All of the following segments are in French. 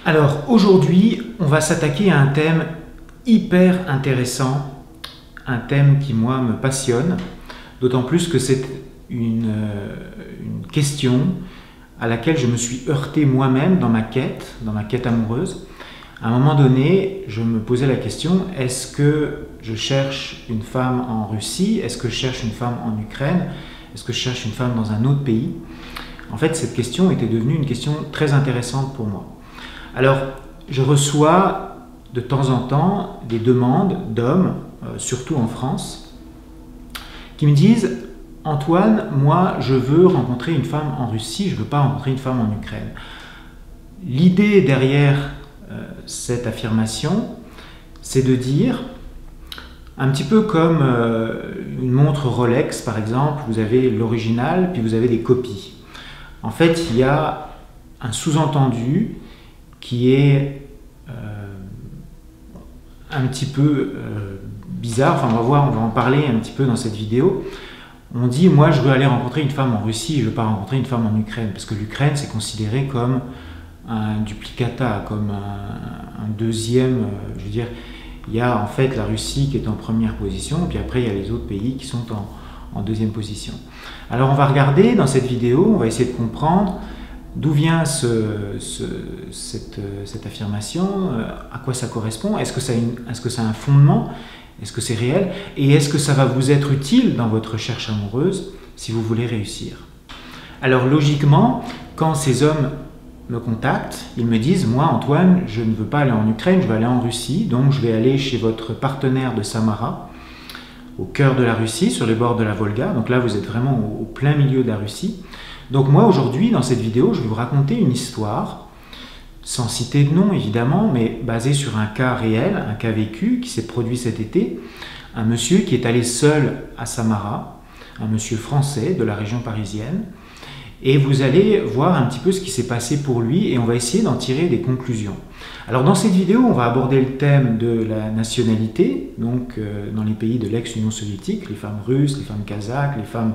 Alors aujourd'hui, on va s'attaquer à un thème hyper intéressant, un thème qui moi me passionne, d'autant plus que c'est une question à laquelle je me suis heurté moi-même dans ma quête amoureuse. À un moment donné, je me posais la question, est-ce que je cherche une femme en Russie? Est-ce que je cherche une femme en Ukraine? Est-ce que je cherche une femme dans un autre pays? En fait, cette question était devenue une question très intéressante pour moi. Alors, je reçois de temps en temps des demandes d'hommes, surtout en France, qui me disent « Antoine, moi, je veux rencontrer une femme en Russie, je ne veux pas rencontrer une femme en Ukraine. » L'idée derrière cette affirmation, c'est de dire, un petit peu comme une montre Rolex, par exemple, vous avez l'original, puis vous avez des copies. En fait, il y a un sous-entendu qui est un petit peu bizarre, enfin on va en parler un petit peu dans cette vidéo. On dit, moi je veux aller rencontrer une femme en Russie, je ne veux pas rencontrer une femme en Ukraine, parce que l'Ukraine c'est considéré comme un duplicata, comme un deuxième, je veux dire, il y a en fait la Russie qui est en première position, et puis après il y a les autres pays qui sont en deuxième position. Alors on va regarder dans cette vidéo, on va essayer de comprendre d'où vient cette affirmation, à quoi ça correspond, est-ce que ça a un fondement, est-ce que c'est réel, et est-ce que ça va vous être utile dans votre recherche amoureuse si vous voulez réussir. Alors logiquement, quand ces hommes me contactent, ils me disent « Moi Antoine, je ne veux pas aller en Ukraine, je veux aller en Russie, donc je vais aller chez votre partenaire de Samara, au cœur de la Russie, sur les bords de la Volga, donc là vous êtes vraiment au plein milieu de la Russie. Donc moi aujourd'hui, dans cette vidéo, je vais vous raconter une histoire, sans citer de nom évidemment, mais basée sur un cas réel, un cas vécu qui s'est produit cet été. Un monsieur qui est allé seul à Samara, un monsieur français de la région parisienne, et vous allez voir un petit peu ce qui s'est passé pour lui et on va essayer d'en tirer des conclusions. Alors dans cette vidéo, on va aborder le thème de la nationalité, donc dans les pays de l'ex-Union soviétique, les femmes russes, les femmes kazakhs, les femmes...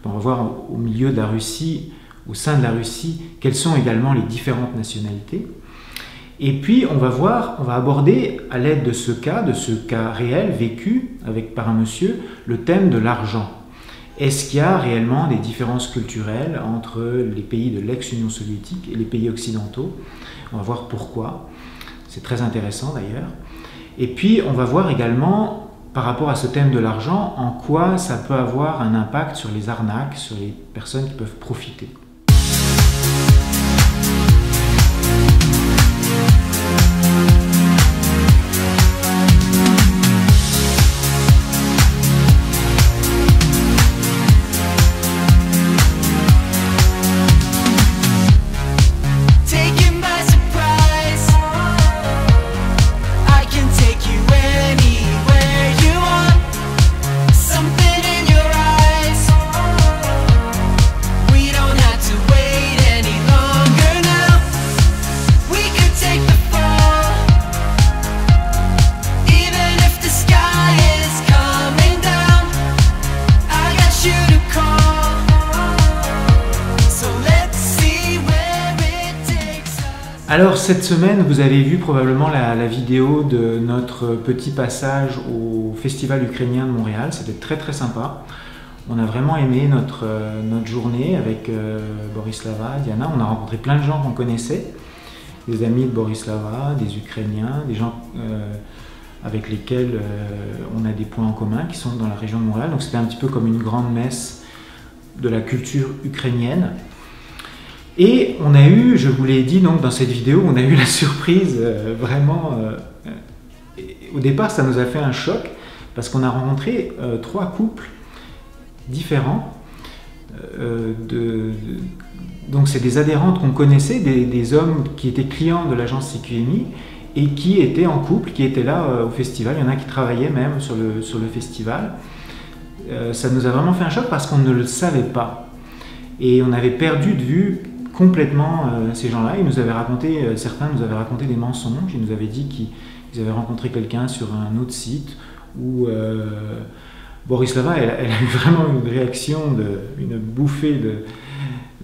On va voir au milieu de la Russie, au sein de la Russie, quelles sont également les différentes nationalités. Et puis on va aborder à l'aide de ce cas réel, vécu par un monsieur, le thème de l'argent. Est-ce qu'il y a réellement des différences culturelles entre les pays de l'ex-Union soviétique et les pays occidentaux? On va voir pourquoi. C'est très intéressant d'ailleurs. Et puis on va voir également, par rapport à ce thème de l'argent, en quoi ça peut avoir un impact sur les arnaques, sur les personnes qui peuvent profiter. Alors cette semaine, vous avez vu probablement la vidéo de notre petit passage au Festival ukrainien de Montréal. C'était très sympa. On a vraiment aimé notre journée avec Borislava, Diana. On a rencontré plein de gens qu'on connaissait, des amis de Borislava, des Ukrainiens, des gens avec lesquels on a des points en commun qui sont dans la région de Montréal. Donc c'était un petit peu comme une grande messe de la culture ukrainienne. Et on a eu, je vous l'ai dit donc dans cette vidéo, on a eu la surprise vraiment, au départ ça nous a fait un choc parce qu'on a rencontré 3 couples différents, donc c'est des adhérentes qu'on connaissait, des hommes qui étaient clients de l'agence CQMI et qui étaient en couple, qui étaient là au festival. Il y en a qui travaillaient même sur le festival. Ça nous a vraiment fait un choc parce qu'on ne le savait pas et on avait perdu de vue complètement ces gens-là. Certains nous avaient raconté des mensonges. Ils nous avaient dit qu'ils avaient rencontré quelqu'un sur un autre site où Borislava, elle a eu vraiment une réaction, une bouffée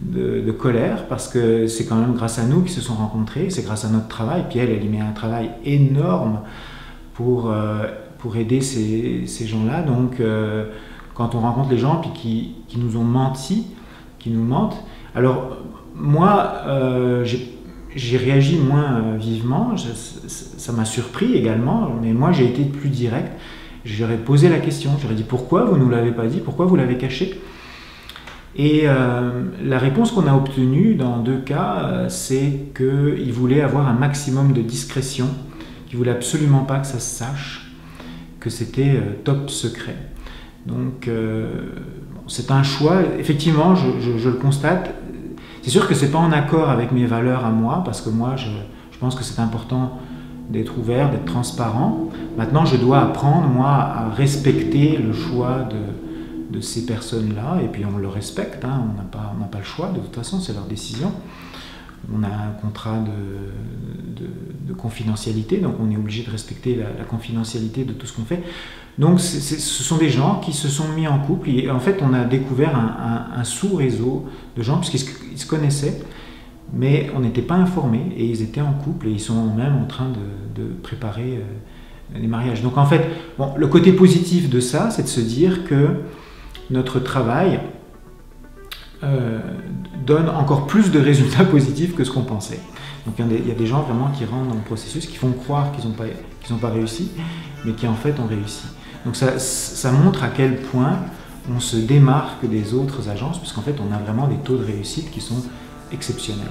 de colère, parce que c'est quand même grâce à nous qu'ils se sont rencontrés, c'est grâce à notre travail, puis elle y met un travail énorme pour aider ces gens-là. Donc quand on rencontre les gens puis qui nous ont menti, qui nous mentent, alors moi j'ai réagi moins vivement, ça m'a surpris également, mais moi j'ai été plus direct. J'aurais posé la question, j'aurais dit pourquoi vous ne nous l'avez pas dit, pourquoi vous l'avez caché? Et la réponse qu'on a obtenue dans 2 cas, c'est qu'ils voulaient avoir un maximum de discrétion, qu'ils ne voulaient absolument pas que ça se sache, que c'était top secret. Donc c'est un choix, effectivement, je le constate. C'est sûr que ce n'est pas en accord avec mes valeurs à moi, parce que moi je pense que c'est important d'être ouvert, d'être transparent. Maintenant je dois apprendre moi à respecter le choix de ces personnes-là, et puis on le respecte, hein, on n'a pas le choix, de toute façon c'est leur décision. On a un contrat de confidentialité, donc on est obligé de respecter la confidentialité de tout ce qu'on fait. Donc ce sont des gens qui se sont mis en couple, et en fait on a découvert un sous-réseau de gens, puisqu'ils se connaissaient, mais on n'était pas informés, et ils étaient en couple, et ils sont même en train de préparer des mariages. Donc en fait, bon, le côté positif de ça, c'est de se dire que notre travail donne encore plus de résultats positifs que ce qu'on pensait. Donc il y a des gens vraiment qui rentrent dans le processus, qui font croire qu'ils n'ont pas réussi, mais qui en fait ont réussi. Donc ça montre à quel point on se démarque des autres agences, puisqu'en fait on a vraiment des taux de réussite qui sont exceptionnels.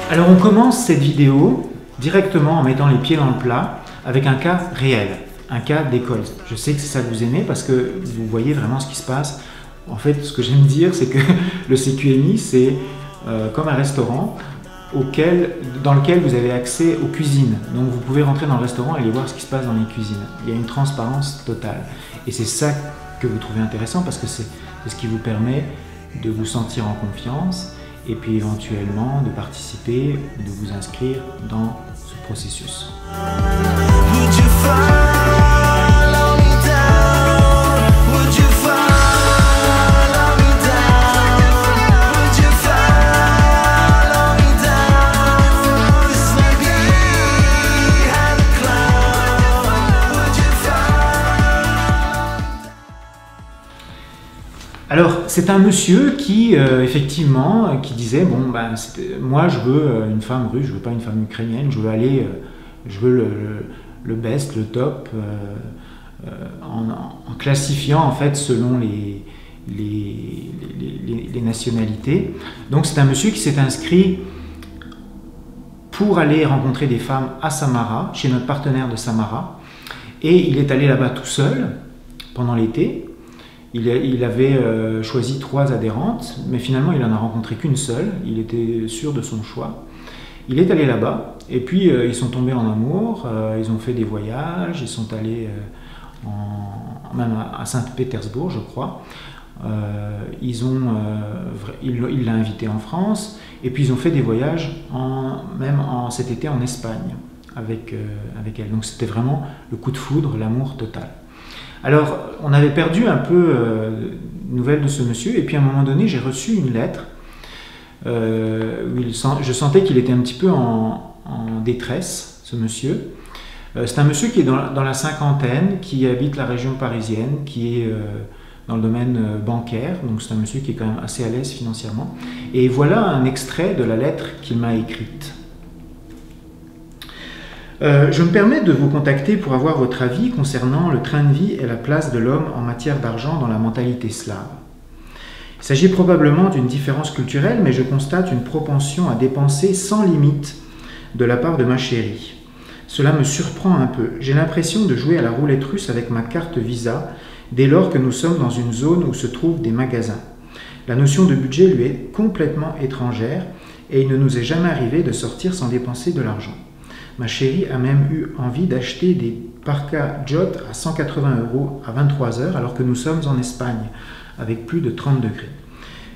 Alors on commence cette vidéo directement en mettant les pieds dans le plat avec un cas réel, un cas d'école. Je sais que c'est ça que vous aimez parce que vous voyez vraiment ce qui se passe. En fait, ce que j'aime dire, c'est que le CQMI, c'est comme un restaurant dans lequel vous avez accès aux cuisines. Donc vous pouvez rentrer dans le restaurant et aller voir ce qui se passe dans les cuisines. Il y a une transparence totale. Et c'est ça que vous trouvez intéressant parce que c'est ce qui vous permet de vous sentir en confiance et puis éventuellement de participer, de vous inscrire dans ce processus. Alors, c'est un monsieur qui, effectivement, qui disait, bon, ben, moi je veux une femme russe, je veux pas une femme ukrainienne, je veux le best, le top, en classifiant en fait selon les nationalités. Donc c'est un monsieur qui s'est inscrit pour aller rencontrer des femmes à Samara, chez notre partenaire de Samara, et il est allé là-bas tout seul pendant l'été. Il avait choisi 3 adhérentes, mais finalement il n'en a rencontré qu'une seule, il était sûr de son choix. Il est allé là-bas, et puis ils sont tombés en amour, ils ont fait des voyages, ils sont allés même à Saint-Pétersbourg, je crois. Il l'a invité en France, et puis ils ont fait des voyages même cet été en Espagne avec elle. Donc c'était vraiment le coup de foudre, l'amour total. Alors, on avait perdu un peu nouvelle de ce monsieur, et puis à un moment donné, j'ai reçu une lettre où je sentais qu'il était un petit peu en détresse, ce monsieur. C'est un monsieur qui est dans la cinquantaine, qui habite la région parisienne, qui est dans le domaine bancaire, donc c'est un monsieur qui est quand même assez à l'aise financièrement. Et voilà un extrait de la lettre qu'il m'a écrite. Je me permets de vous contacter pour avoir votre avis concernant le train de vie et la place de l'homme en matière d'argent dans la mentalité slave. Il s'agit probablement d'une différence culturelle, mais je constate une propension à dépenser sans limite de la part de ma chérie. Cela me surprend un peu. J'ai l'impression de jouer à la roulette russe avec ma carte Visa dès lors que nous sommes dans une zone où se trouvent des magasins. La notion de budget lui est complètement étrangère et il ne nous est jamais arrivé de sortir sans dépenser de l'argent. Ma chérie a même eu envie d'acheter des parkas Jot à 180 € à 23 h alors que nous sommes en Espagne avec plus de 30 degrés.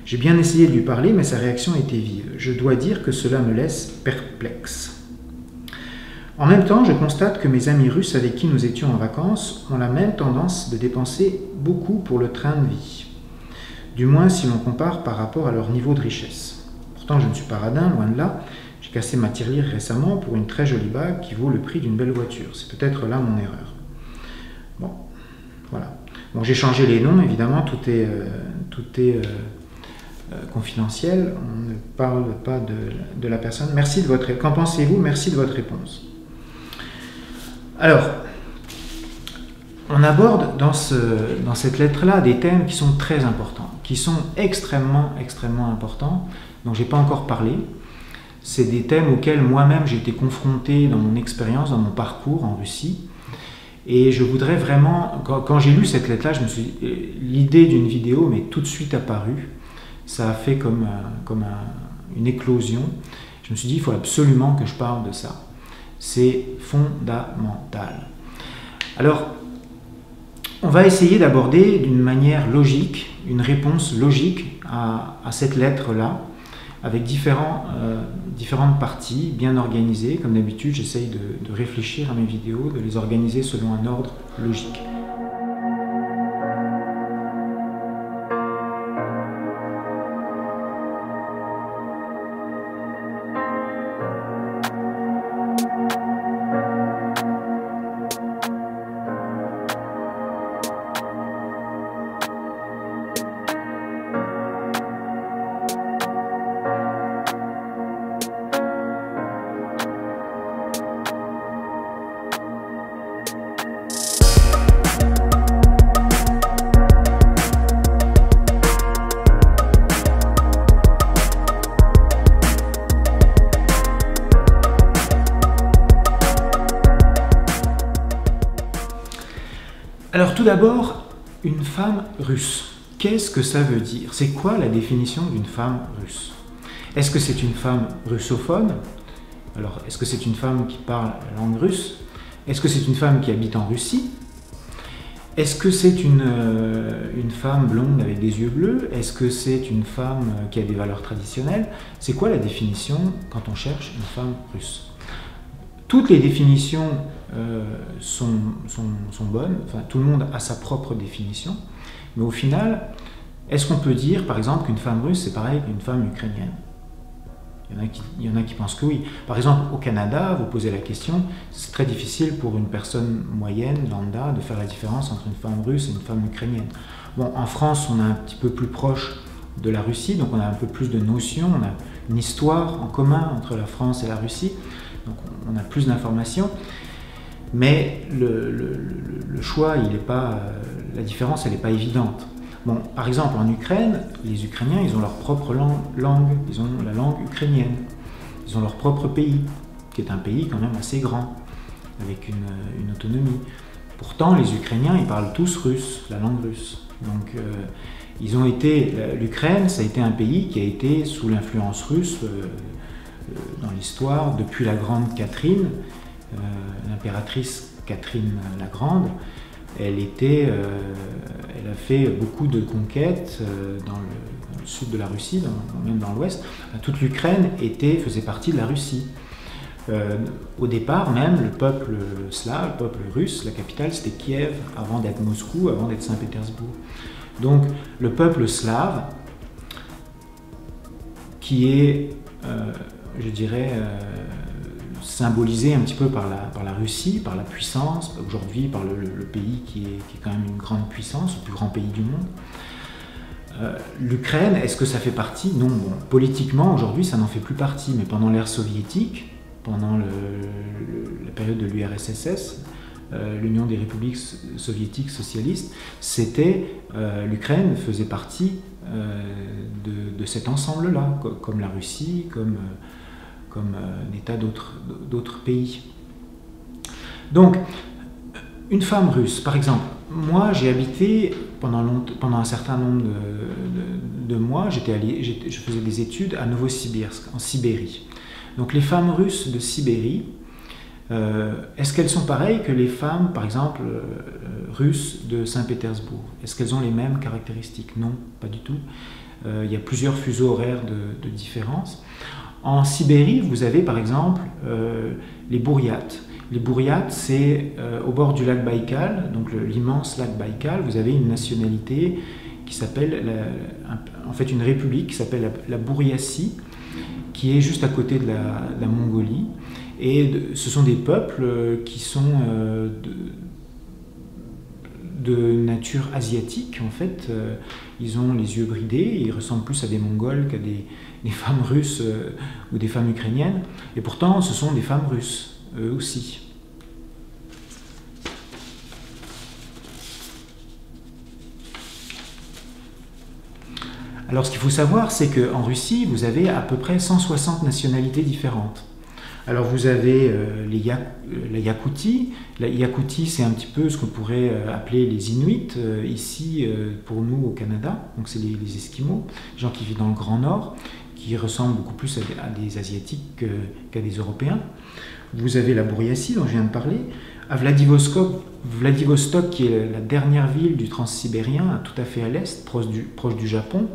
J'ai bien essayé de lui parler mais sa réaction était vive. Je dois dire que cela me laisse perplexe. En même temps, je constate que mes amis russes avec qui nous étions en vacances ont la même tendance de dépenser beaucoup pour le train de vie. Du moins si l'on compare par rapport à leur niveau de richesse. Pourtant, je ne suis pas radin, loin de là. J'ai cassé ma tirelire récemment pour une très jolie bague qui vaut le prix d'une belle voiture. C'est peut-être là mon erreur. Bon, voilà. Bon, j'ai changé les noms, évidemment, tout est confidentiel. On ne parle pas de la personne. Merci de votre... Qu'en pensez-vous? Merci de votre réponse. Alors, on aborde dans cette lettre-là des thèmes qui sont très importants, qui sont extrêmement importants, dont je n'ai pas encore parlé. C'est des thèmes auxquels moi-même j'ai été confronté dans mon expérience, dans mon parcours en Russie. Et je voudrais vraiment, quand j'ai lu cette lettre-là, l'idée d'une vidéo m'est tout de suite apparue. Ça a fait comme une éclosion. Je me suis dit, il faut absolument que je parle de ça. C'est fondamental. Alors, on va essayer d'aborder d'une manière logique, une réponse logique à cette lettre-là, avec différentes parties bien organisées. Comme d'habitude, j'essaye de réfléchir à mes vidéos, de les organiser selon un ordre logique. Alors tout d'abord, une femme russe. Qu'est-ce que ça veut dire? C'est quoi la définition d'une femme russe? Est-ce que c'est une femme russophone? Alors, est-ce que c'est une femme qui parle la langue russe? Est-ce que c'est une femme qui habite en Russie? Est-ce que c'est une femme blonde avec des yeux bleus? Est-ce que c'est une femme qui a des valeurs traditionnelles? C'est quoi la définition quand on cherche une femme russe? Toutes les définitions sont bonnes, enfin, tout le monde a sa propre définition, mais au final, est-ce qu'on peut dire, par exemple, qu'une femme russe, c'est pareil qu'une femme ukrainienne? Il y en a qui pensent que oui. Par exemple, au Canada, vous posez la question, c'est très difficile pour une personne moyenne, lambda, de faire la différence entre une femme russe et une femme ukrainienne. Bon, en France, on est un petit peu plus proche de la Russie, donc on a un peu plus de notions, on a une histoire en commun entre la France et la Russie, donc on a plus d'informations, mais le choix, la différence, elle n'est pas évidente. Bon, par exemple, en Ukraine, les Ukrainiens, ils ont leur propre langue, ils ont la langue ukrainienne, ils ont leur propre pays, qui est un pays quand même assez grand, avec une autonomie. Pourtant, les Ukrainiens, ils parlent tous russe, la langue russe. Donc, l'Ukraine, ça a été un pays qui a été sous l'influence russe dans l'histoire depuis la grande Catherine, l'impératrice Catherine la Grande. Elle a fait beaucoup de conquêtes dans le sud de la Russie, même dans l'ouest. Toute l'Ukraine faisait partie de la Russie. Au départ même, le peuple slave, le peuple russe, la capitale c'était Kiev, avant d'être Moscou, avant d'être Saint-Pétersbourg. Donc le peuple slave, qui est, je dirais, symbolisé un petit peu par la Russie, par la puissance, aujourd'hui par le pays qui est quand même une grande puissance, le plus grand pays du monde. L'Ukraine, est-ce que ça fait partie? Non. Bon, politiquement, aujourd'hui, ça n'en fait plus partie, mais pendant l'ère soviétique, pendant la période de l'URSS, l'Union des républiques soviétiques socialistes, l'Ukraine faisait partie de cet ensemble-là, comme la Russie, comme des tas d'autres pays. Donc, une femme russe, par exemple, moi j'ai habité pendant un certain nombre de mois, je faisais des études à Novosibirsk, en Sibérie. Donc les femmes russes de Sibérie, est-ce qu'elles sont pareilles que les femmes, par exemple, russes de Saint-Pétersbourg? Est-ce qu'elles ont les mêmes caractéristiques? Non, pas du tout. Il y a plusieurs fuseaux horaires de différence. En Sibérie, vous avez par exemple les Bouriates. Les Bouriates, c'est au bord du lac Baïkal, donc l'immense lac Baïkal, vous avez une nationalité qui s'appelle, en fait une république qui s'appelle la Bouriatie, qui est juste à côté de la Mongolie. Et ce sont des peuples qui sont de nature asiatique, en fait. Ils ont les yeux bridés, ils ressemblent plus à des Mongols qu'à des femmes russes ou des femmes ukrainiennes. Et pourtant, ce sont des femmes russes, eux aussi. Alors, ce qu'il faut savoir, c'est qu'en Russie, vous avez à peu près 160 nationalités différentes. Alors vous avez la Yakoutie. La Yakoutie, c'est un petit peu ce qu'on pourrait appeler les Inuits, ici pour nous au Canada. Donc c'est les Esquimaux, les gens qui vivent dans le Grand Nord, qui ressemblent beaucoup plus à des Asiatiques qu'à des Européens. Vous avez la Bouriatie, dont je viens de parler. À Vladivostok, qui est la dernière ville du Transsibérien, tout à fait à l'est, proche du Japon.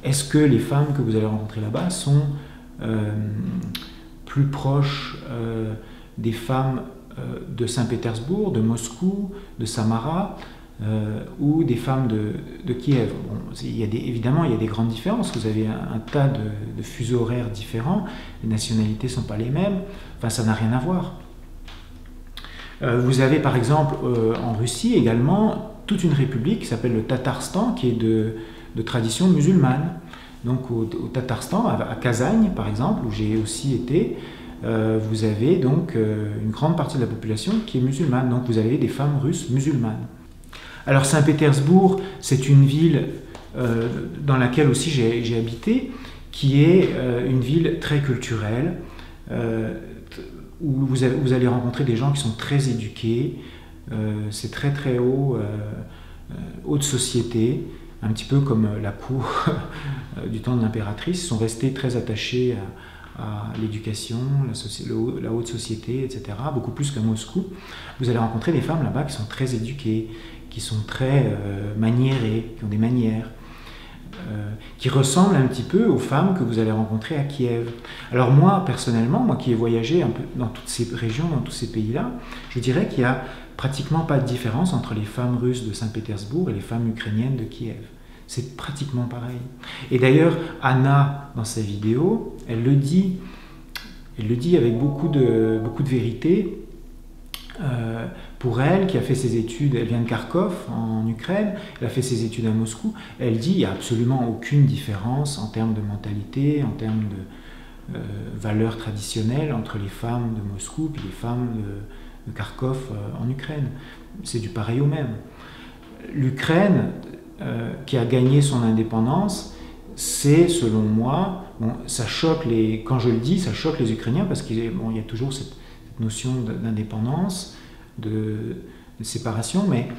Est-ce que les femmes que vous allez rencontrer là-bas sont plus proches des femmes de Saint-Pétersbourg, de Moscou, de Samara, ou des femmes de Kiev? Bon, évidemment, il y a des grandes différences. Vous avez un tas de fuseaux horaires différents, les nationalités ne sont pas les mêmes, enfin ça n'a rien à voir. Vous avez par exemple en Russie également toute une république qui s'appelle le Tatarstan, qui est de tradition musulmane. Donc au Tatarstan, à Kazagne par exemple, où j'ai aussi été, vous avez donc une grande partie de la population qui est musulmane. Donc vous avez des femmes russes musulmanes. Alors Saint-Pétersbourg, c'est une ville dans laquelle aussi j'ai habité, qui est une ville très culturelle, où vous allez rencontrer des gens qui sont très éduqués, c'est très très haut, haute société, un petit peu comme la cour du temps de l'impératrice. Ils sont restés très attachés à l'éducation, la haute société, etc., beaucoup plus qu'à Moscou. Vous allez rencontrer des femmes là-bas qui sont très éduquées, qui sont très maniérées, qui ont des manières, qui ressemblent un petit peu aux femmes que vous allez rencontrer à Kiev. Alors moi, personnellement, moi qui ai voyagé un peu dans toutes ces régions, dans tous ces pays-là, je dirais qu'il n'y a pratiquement pas de différence entre les femmes russes de Saint-Pétersbourg et les femmes ukrainiennes de Kiev. C'est pratiquement pareil. Et d'ailleurs, Anna, dans sa vidéo, elle le dit avec beaucoup de vérité. Pour elle, qui a fait ses études, elle vient de Kharkov, en Ukraine, elle a fait ses études à Moscou, elle dit qu'il n'y a absolument aucune différence en termes de mentalité, en termes de valeurs traditionnelles entre les femmes de Moscou et les femmes de Kharkov en Ukraine. C'est du pareil au même. L'Ukraine, qui a gagné son indépendance, c'est, selon moi, bon, ça choque quand je le dis, ça choque les Ukrainiens parce qu'il y a toujours cette notion d'indépendance, de séparation, mais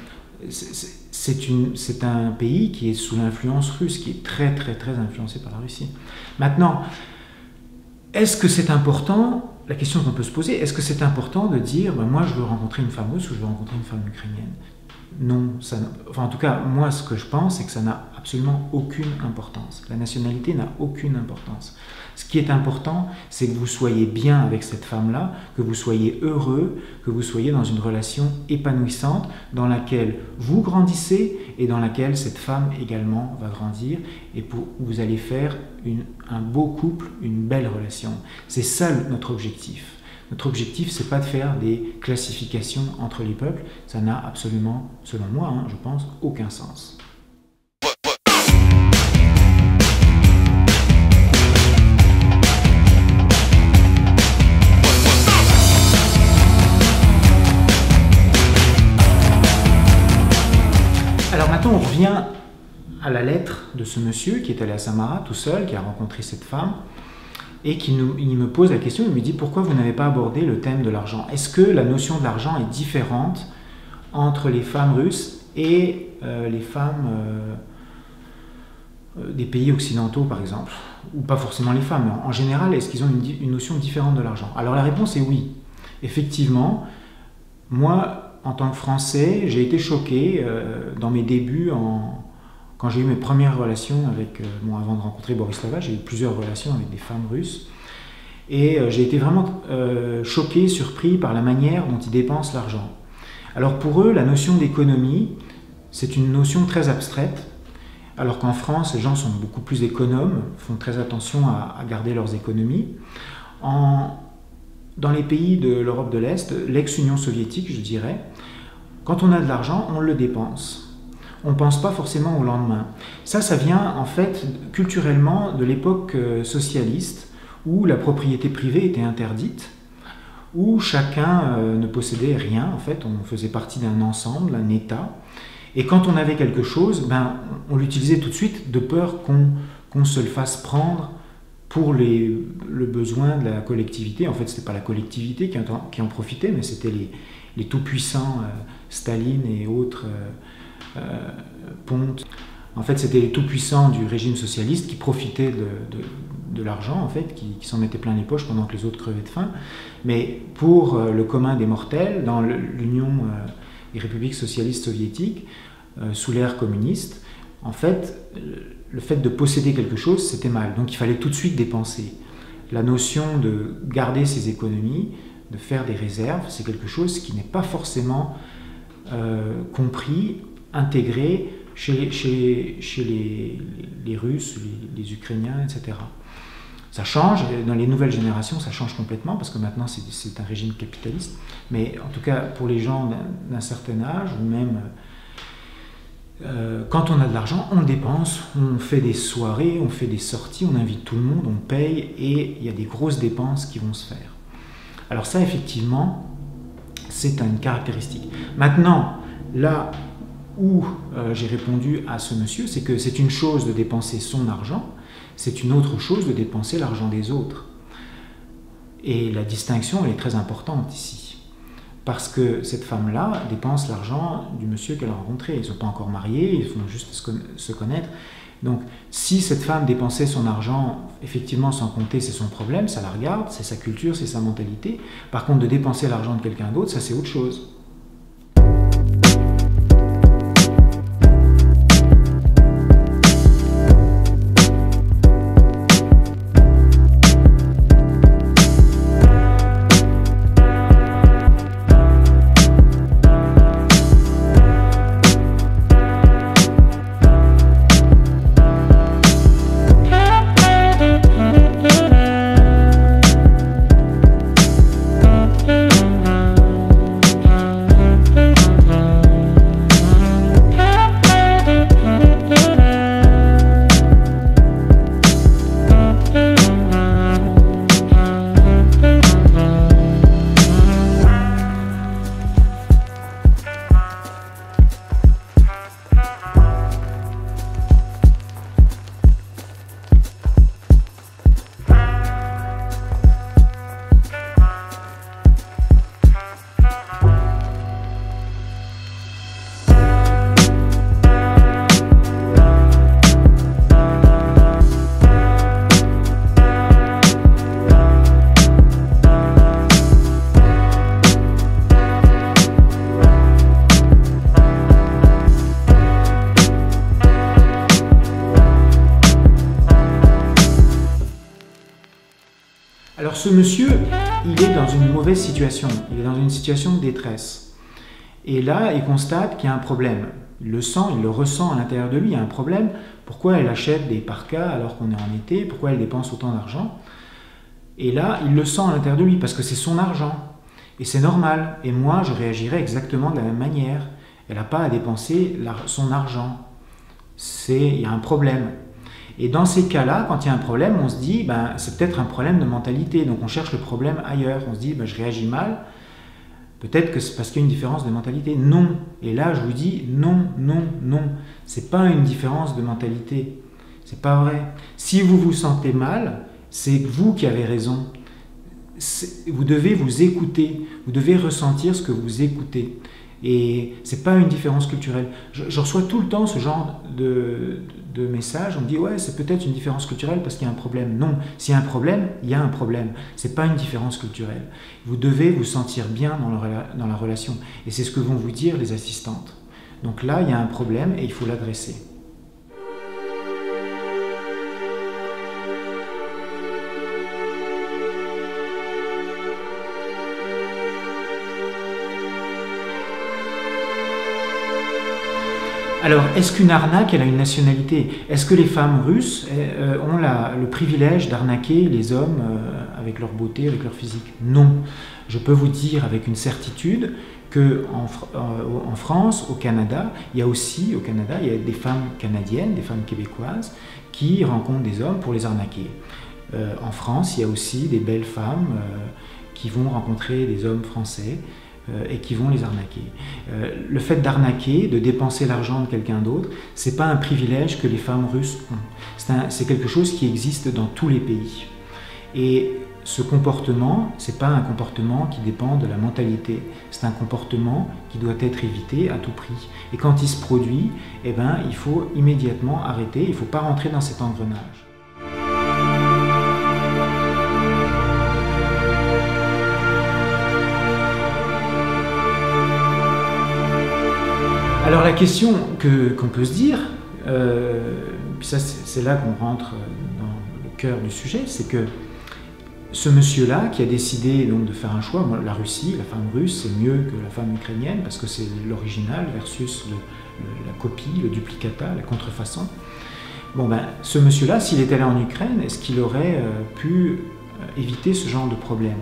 c'est un pays qui est sous l'influence russe, qui est très très très influencé par la Russie. Maintenant, est-ce que c'est important? La question qu'on peut se poser, est-ce que c'est important de dire moi je veux rencontrer une femme russe ou je veux rencontrer une femme ukrainienne? Non, en tout cas, moi ce que je pense, c'est que ça n'a absolument aucune importance. La nationalité n'a aucune importance. Ce qui est important, c'est que vous soyez bien avec cette femme-là, que vous soyez heureux, que vous soyez dans une relation épanouissante dans laquelle vous grandissez et dans laquelle cette femme également va grandir et vous allez faire un beau couple, une belle relation. C'est ça notre objectif. Notre objectif, c'est pas de faire des classifications entre les peuples. Ça n'a absolument, selon moi, je pense, aucun sens. Alors maintenant, on revient à la lettre de ce monsieur qui est allé à Samara tout seul, qui a rencontré cette femme. et il me pose la question, il me dit pourquoi vous n'avez pas abordé le thème de l'argent? Est-ce que la notion de l'argent est différente entre les femmes russes et les femmes des pays occidentaux par exemple? Ou pas forcément les femmes, mais en général, est-ce qu'ils ont une notion différente de l'argent? Alors la réponse est oui. Effectivement, moi, en tant que Français, j'ai été choqué dans mes débuts, quand j'ai eu mes premières relations avec, avant de rencontrer Borislava, j'ai eu plusieurs relations avec des femmes russes, et j'ai été vraiment choqué, surpris par la manière dont ils dépensent l'argent. Alors pour eux, la notion d'économie, c'est une notion très abstraite, alors qu'en France, les gens sont beaucoup plus économes, font très attention à garder leurs économies. Dans les pays de l'Europe de l'Est, l'ex-Union soviétique, je dirais, quand on a de l'argent, on le dépense. On ne pense pas forcément au lendemain. Ça vient en fait culturellement de l'époque socialiste, où la propriété privée était interdite, où chacun ne possédait rien, en fait, on faisait partie d'un ensemble, un État. Et quand on avait quelque chose, on l'utilisait tout de suite de peur qu'on se le fasse prendre pour le besoin de la collectivité. En fait, ce n'était pas la collectivité qui en profitait, mais c'était les tout-puissants Staline et autres Pontes. En fait, c'était les tout-puissants du régime socialiste qui profitaient de l'argent, en fait, qui s'en mettaient plein les poches pendant que les autres crevaient de faim. Mais pour le commun des mortels, dans l'Union des républiques socialistes soviétiques, sous l'ère communiste, en fait, le fait de posséder quelque chose, c'était mal. Donc il fallait tout de suite dépenser. La notion de garder ses économies, de faire des réserves, c'est quelque chose qui n'est pas forcément compris, intégré chez les Russes, les Ukrainiens, etc. Ça change, dans les nouvelles générations, ça change complètement, parce que maintenant c'est un régime capitaliste. Mais en tout cas, pour les gens d'un certain âge, ou même quand on a de l'argent, on dépense, on fait des soirées, on fait des sorties, on invite tout le monde, on paye, et il y a des grosses dépenses qui vont se faire. Alors ça, effectivement, c'est une caractéristique. Maintenant, là où j'ai répondu à ce monsieur, c'est que c'est une chose de dépenser son argent, c'est une autre chose de dépenser l'argent des autres. Et la distinction, elle est très importante ici. Parce que cette femme-là dépense l'argent du monsieur qu'elle a rencontré. Ils ne sont pas encore mariés, ils vont juste se connaître. Donc, si cette femme dépensait son argent, effectivement, sans compter, c'est son problème, ça la regarde, c'est sa culture, c'est sa mentalité. Par contre, de dépenser l'argent de quelqu'un d'autre, ça c'est autre chose. Alors ce monsieur, il est dans une mauvaise situation, il est dans une situation de détresse. Et là, il constate qu'il y a un problème. Il le sent, il le ressent à l'intérieur de lui, il y a un problème. Pourquoi elle achète des parkas alors qu'on est en été? Pourquoi elle dépense autant d'argent? Et là, il le sent à l'intérieur de lui, parce que c'est son argent. Et c'est normal. Et moi, je réagirais exactement de la même manière. Elle n'a pas à dépenser son argent. Il y a un problème. Et dans ces cas-là, quand il y a un problème, on se dit, c'est peut-être un problème de mentalité. Donc on cherche le problème ailleurs. On se dit, je réagis mal. Peut-être que c'est parce qu'il y a une différence de mentalité. Non. Et là, je vous dis, non, non, non. C'est pas une différence de mentalité. C'est pas vrai. Si vous vous sentez mal, c'est vous qui avez raison. Vous devez vous écouter, vous devez ressentir ce que vous écoutez. Et ce n'est pas une différence culturelle. Je reçois tout le temps ce genre de messages. On me dit, ouais, c'est peut-être une différence culturelle parce qu'il y a un problème. Non, s'il y a un problème, il y a un problème. Ce n'est pas une différence culturelle. Vous devez vous sentir bien dans la relation. Et c'est ce que vont vous dire les assistantes. Donc là, il y a un problème et il faut l'adresser. Alors, est-ce qu'une arnaque, elle a une nationalité? Est-ce que les femmes russes ont le privilège d'arnaquer les hommes avec leur beauté, avec leur physique? Non. Je peux vous dire avec une certitude qu'en France, au Canada, il y a des femmes canadiennes, des femmes québécoises qui rencontrent des hommes pour les arnaquer. En France, il y a aussi des belles femmes qui vont rencontrer des hommes français et qui vont les arnaquer. Le fait d'arnaquer, de dépenser l'argent de quelqu'un d'autre, c'est pas un privilège que les femmes russes ont. C'est quelque chose qui existe dans tous les pays. Et ce comportement, c'est pas un comportement qui dépend de la mentalité. C'est un comportement qui doit être évité à tout prix. Et quand il se produit, eh ben, il faut immédiatement arrêter. Il ne faut pas rentrer dans cet engrenage. Alors la question qu'on peut se dire, puis ça c'est là qu'on rentre dans le cœur du sujet, c'est que ce monsieur-là qui a décidé donc de faire un choix, la Russie, la femme russe, c'est mieux que la femme ukrainienne parce que c'est l'original versus la copie, le duplicata, la contrefaçon. Bon ben, ce monsieur-là, s'il était allé en Ukraine, est-ce qu'il aurait pu éviter ce genre de problème?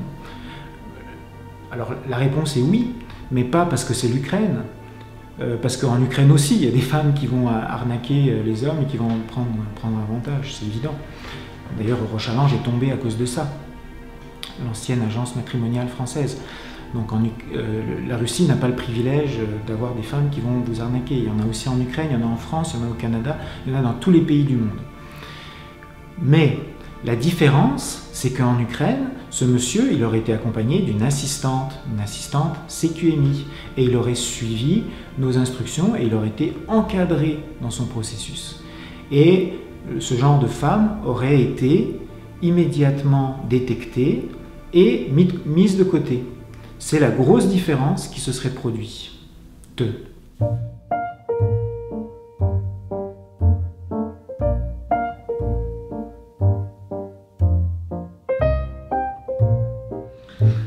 Alors la réponse est oui, mais pas parce que c'est l'Ukraine. Parce qu'en Ukraine aussi, il y a des femmes qui vont arnaquer les hommes et qui vont prendre avantage, c'est évident. D'ailleurs, Rochalange est tombé à cause de ça, l'ancienne agence matrimoniale française. Donc la Russie n'a pas le privilège d'avoir des femmes qui vont vous arnaquer. Il y en a aussi en Ukraine, il y en a en France, il y en a au Canada, il y en a dans tous les pays du monde. Mais la différence, c'est qu'en Ukraine, ce monsieur, il aurait été accompagné d'une assistante CQMI, et il aurait suivi nos instructions et il aurait été encadré dans son processus. Et ce genre de femme aurait été immédiatement détectée et mise de côté. C'est la grosse différence qui se serait produite.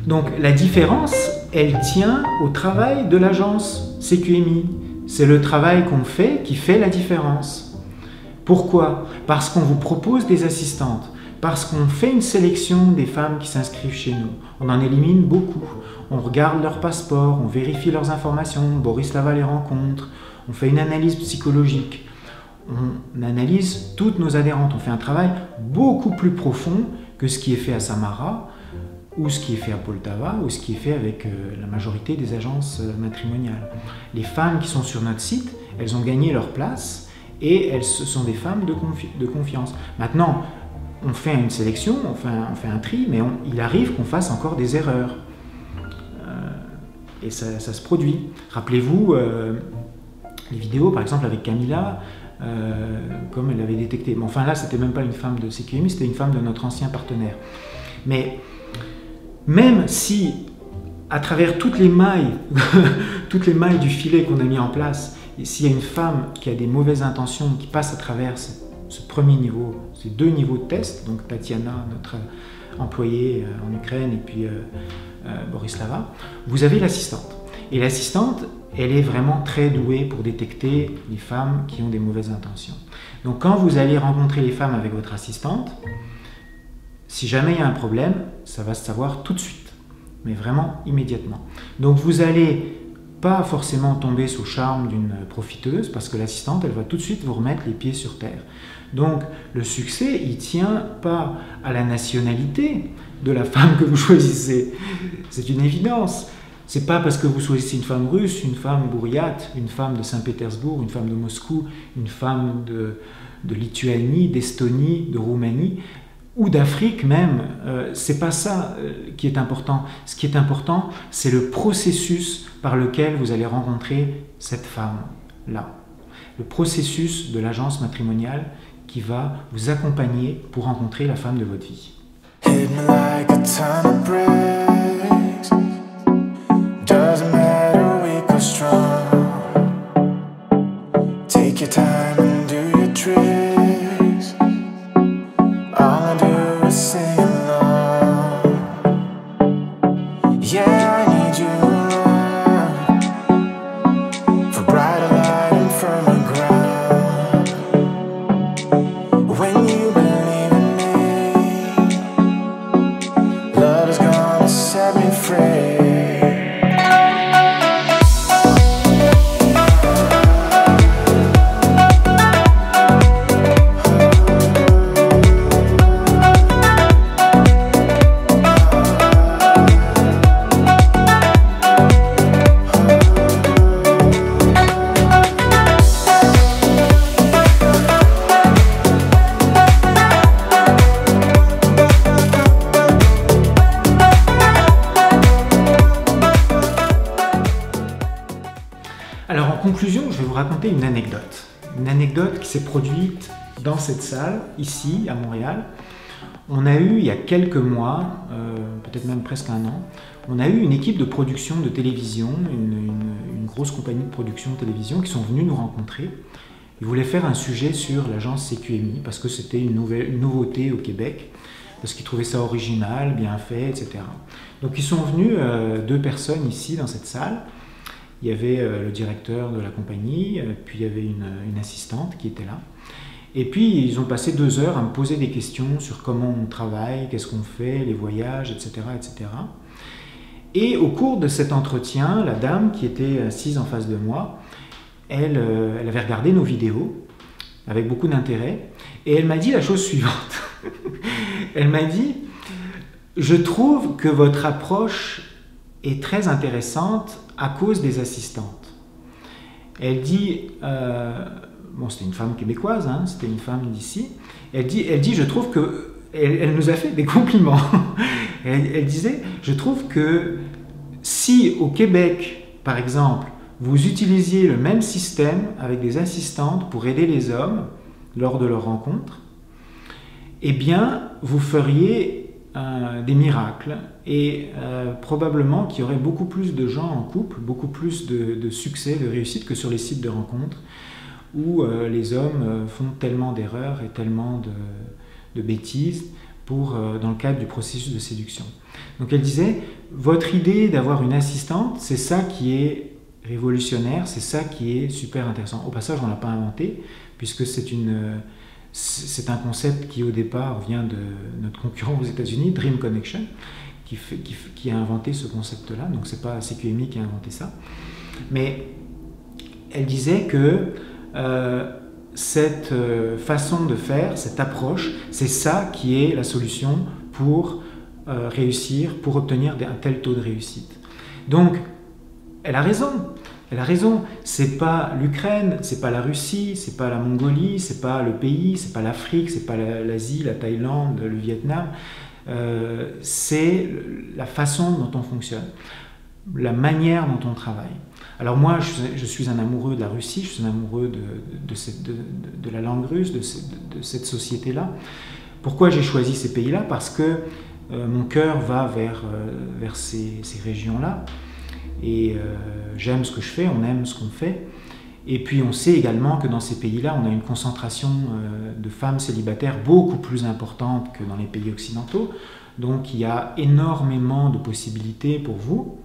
Donc la différence, elle tient au travail de l'agence CQMI. C'est le travail qu'on fait qui fait la différence. Pourquoi? Parce qu'on vous propose des assistantes, parce qu'on fait une sélection des femmes qui s'inscrivent chez nous. On en élimine beaucoup. On regarde leur passeport, on vérifie leurs informations, Borislava les rencontre, on fait une analyse psychologique. On analyse toutes nos adhérentes. On fait un travail beaucoup plus profond que ce qui est fait à Samara, ou ce qui est fait à Poltava, ou ce qui est fait avec la majorité des agences matrimoniales. Les femmes qui sont sur notre site, elles ont gagné leur place et ce sont des femmes de confiance. Maintenant, on fait une sélection, on fait un tri, mais il arrive qu'on fasse encore des erreurs. Et ça se produit. Rappelez-vous les vidéos, par exemple, avec Camilla, comme elle l'avait détecté. Mais enfin là, c'était même pas une femme de CQMI, c'était une femme de notre ancien partenaire. Mais même si, à travers toutes les mailles du filet qu'on a mis en place, et s'il y a une femme qui a des mauvaises intentions, qui passe à travers ce premier niveau, ces deux niveaux de test, donc Tatiana, notre employée en Ukraine, et puis Borislava, vous avez l'assistante. Et l'assistante, elle est vraiment très douée pour détecter les femmes qui ont des mauvaises intentions. Donc quand vous allez rencontrer les femmes avec votre assistante, si jamais il y a un problème, ça va se savoir tout de suite, mais vraiment immédiatement. Donc vous n'allez pas forcément tomber sous le charme d'une profiteuse, parce que l'assistante, elle va tout de suite vous remettre les pieds sur terre. Donc le succès, il ne tient pas à la nationalité de la femme que vous choisissez. C'est une évidence. C'est pas parce que vous choisissez une femme russe, une femme bouriate, une femme de Saint-Pétersbourg, une femme de Moscou, une femme de Lituanie, d'Estonie, de Roumanie. ou d'Afrique même, c'est pas ça qui est important. Ce qui est important, c'est le processus par lequel vous allez rencontrer cette femme-là. Le processus de l'agence matrimoniale qui va vous accompagner pour rencontrer la femme de votre vie. Alors en conclusion, je vais vous raconter une anecdote qui s'est produite dans cette salle, ici à Montréal. On a eu, il y a quelques mois, peut-être même presque un an, on a eu une équipe de production de télévision, une grosse compagnie de production de télévision qui sont venus nous rencontrer. Ils voulaient faire un sujet sur l'agence CQMI parce que c'était une nouveauté au Québec, parce qu'ils trouvaient ça original, bien fait, etc. Donc ils sont venus, 2 personnes ici dans cette salle. Il y avait le directeur de la compagnie, puis il y avait une assistante qui était là. Et puis ils ont passé 2 heures à me poser des questions sur comment on travaille, qu'est-ce qu'on fait, les voyages, etc., etc. Et au cours de cet entretien, la dame qui était assise en face de moi, elle avait regardé nos vidéos avec beaucoup d'intérêt et elle m'a dit la chose suivante. Elle m'a dit « Je trouve que votre approche est très intéressante à cause des assistantes. » Elle dit, bon c'était une femme québécoise, hein, c'était une femme d'ici, elle dit je trouve que, elle nous a fait des compliments, elle disait, je trouve que si au Québec, par exemple, vous utilisiez le même système avec des assistantes pour aider les hommes lors de leurs rencontres, eh bien vous feriez des miracles et probablement qu'il y aurait beaucoup plus de gens en couple, beaucoup plus de succès, de réussite que sur les sites de rencontres où les hommes font tellement d'erreurs et tellement de bêtises dans le cadre du processus de séduction. Donc elle disait, votre idée d'avoir une assistante, c'est ça qui est révolutionnaire, c'est ça qui est super intéressant. Au passage, on ne l'a pas inventé, puisque c'est un concept qui au départ vient de notre concurrent aux États-Unis, Dream Connection, qui a inventé ce concept-là, donc c'est pas CQMI qui a inventé ça. Mais elle disait que cette façon de faire, cette approche, c'est ça qui est la solution pour réussir, pour obtenir un tel taux de réussite. Donc, elle a raison. Elle a raison, c'est pas l'Ukraine, c'est pas la Russie, c'est pas la Mongolie, c'est pas le pays, c'est pas l'Afrique, c'est pas l'Asie, la Thaïlande, le Vietnam. C'est la façon dont on fonctionne, la manière dont on travaille. Alors moi, je suis un amoureux de la Russie, je suis un amoureux de la langue russe, de cette société-là. Pourquoi j'ai choisi ces pays-là? Parce que mon cœur va vers ces régions-là. Et j'aime ce que je fais, on aime ce qu'on fait. Et puis on sait également que dans ces pays-là, on a une concentration de femmes célibataires beaucoup plus importante que dans les pays occidentaux. Donc il y a énormément de possibilités pour vous.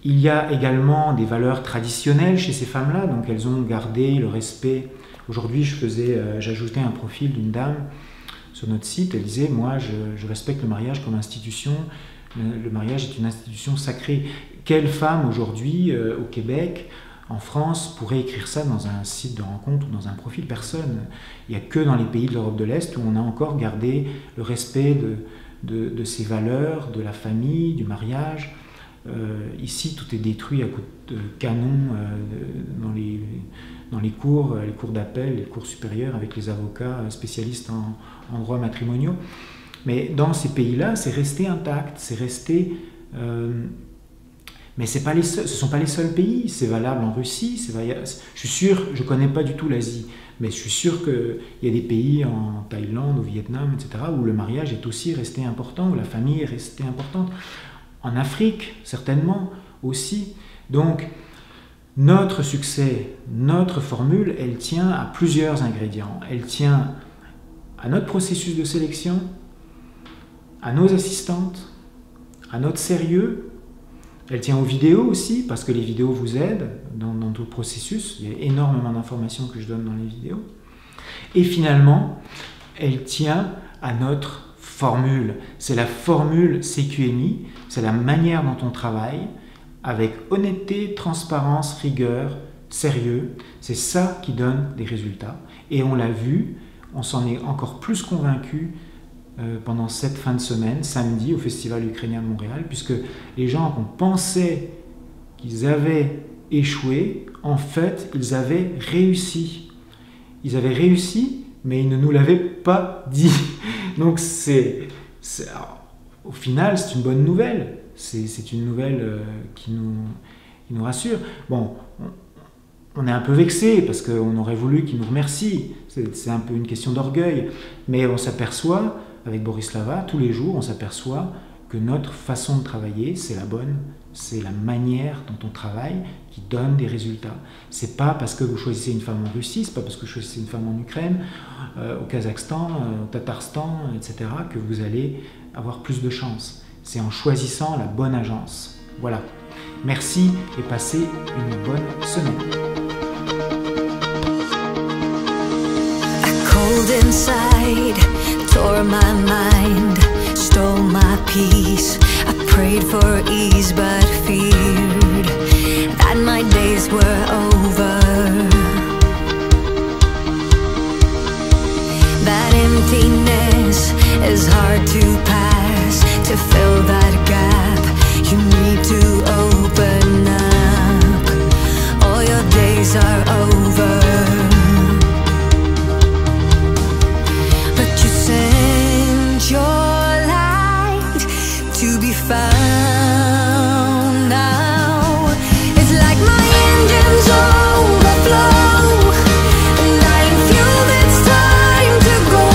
Il y a également des valeurs traditionnelles chez ces femmes-là, donc elles ont gardé le respect. Aujourd'hui, j'ajoutais un profil d'une dame sur notre site, elle disait « Moi, je respecte le mariage comme institution, le mariage est une institution sacrée ». Quelle femme aujourd'hui au Québec, en France, pourrait écrire ça dans un site de rencontre ou dans un profil? Personne. Il n'y a que dans les pays de l'Europe de l'Est où on a encore gardé le respect de ces valeurs, de la famille, du mariage. Ici, tout est détruit à coups de canon dans les cours d'appel, les cours supérieurs avec les avocats spécialistes en droit matrimoniaux. Mais dans ces pays-là, c'est resté intact, c'est resté... mais ce ne sont pas les seuls pays, c'est valable en Russie, je suis sûr, je ne connais pas du tout l'Asie, mais je suis sûr qu'il y a des pays en Thaïlande, au Vietnam, etc., où le mariage est aussi resté important, où la famille est restée importante. En Afrique, certainement, aussi. Donc, notre succès, notre formule, elle tient à plusieurs ingrédients. Elle tient à notre processus de sélection, à nos assistantes, à notre sérieux. Elle tient aux vidéos aussi, parce que les vidéos vous aident dans tout le processus. Il y a énormément d'informations que je donne dans les vidéos. Et finalement, elle tient à notre formule. C'est la formule CQMI, c'est la manière dont on travaille, avec honnêteté, transparence, rigueur, sérieux. C'est ça qui donne des résultats. Et on l'a vu, on s'en est encore plus convaincu pendant cette fin de semaine, samedi, au Festival ukrainien de Montréal, puisque les gens qu'on pensait qu'ils avaient échoué, en fait, ils avaient réussi. Ils avaient réussi, mais ils ne nous l'avaient pas dit. Donc, au final, c'est une bonne nouvelle. C'est une nouvelle qui nous rassure. Bon, on est un peu vexé parce qu'on aurait voulu qu'ils nous remercient. C'est un peu une question d'orgueil. Mais on s'aperçoit, avec Borislava, tous les jours, on s'aperçoit que notre façon de travailler, c'est la bonne. C'est la manière dont on travaille qui donne des résultats. C'est pas parce que vous choisissez une femme en Russie, c'est pas parce que vous choisissez une femme en Ukraine, au Kazakhstan, au Tatarstan, etc., que vous allez avoir plus de chance. C'est en choisissant la bonne agence. Voilà. Merci et passez une bonne semaine. Cold inside, tore my mind, stole my peace. I prayed for ease but feared that my days were over. That emptiness is hard to pass. To fill that gap, you need to open up. All your days are over. Your light to be found now. It's like my engines overflow, and I am fueled, it's time to go.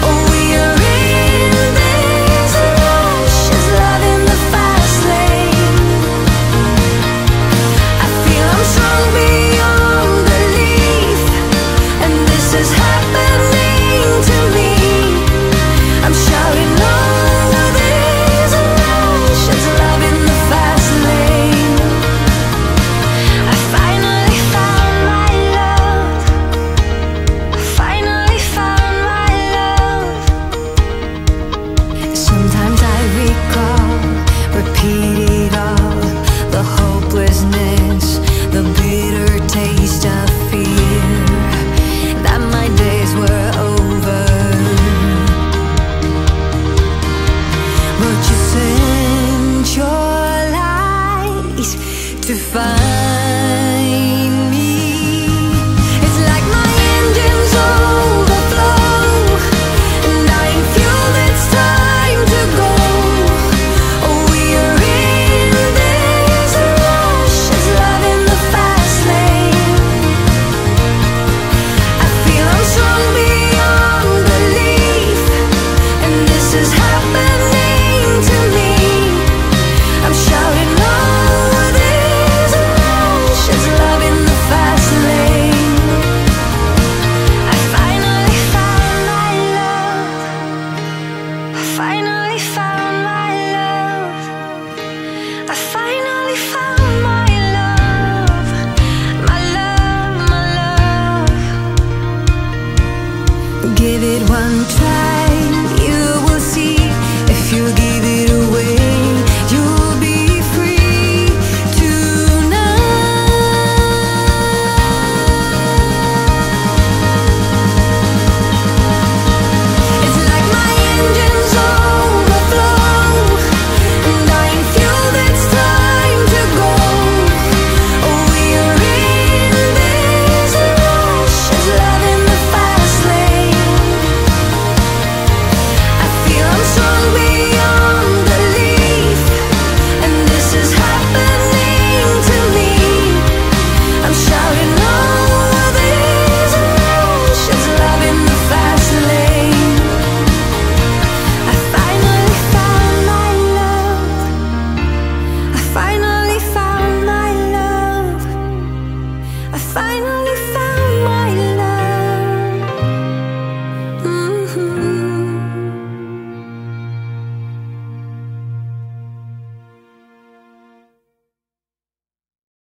Oh, we are in this rush, it's love in the fast lane. I feel I'm strong beyond belief, and this is happening to me. I'm shouting over these emotions, love in the fast lane. I finally found my love. I finally found my love. Sometimes I recall, repeat it all, the hopelessness, the bitter taste of fear, that my days were over. But you sent your light to find me. It's like my engines overflow, and I am fueled, it's time to go. Oh, we are in this rush, it's love in the fast lane. I feel I'm strong beyond belief, and this is happening to me. I'm shouting over these emotions, love in the fast lane. I finally found my love. I finally found my love. I finally found my love. My love, my love. Give it one try, you will see if you give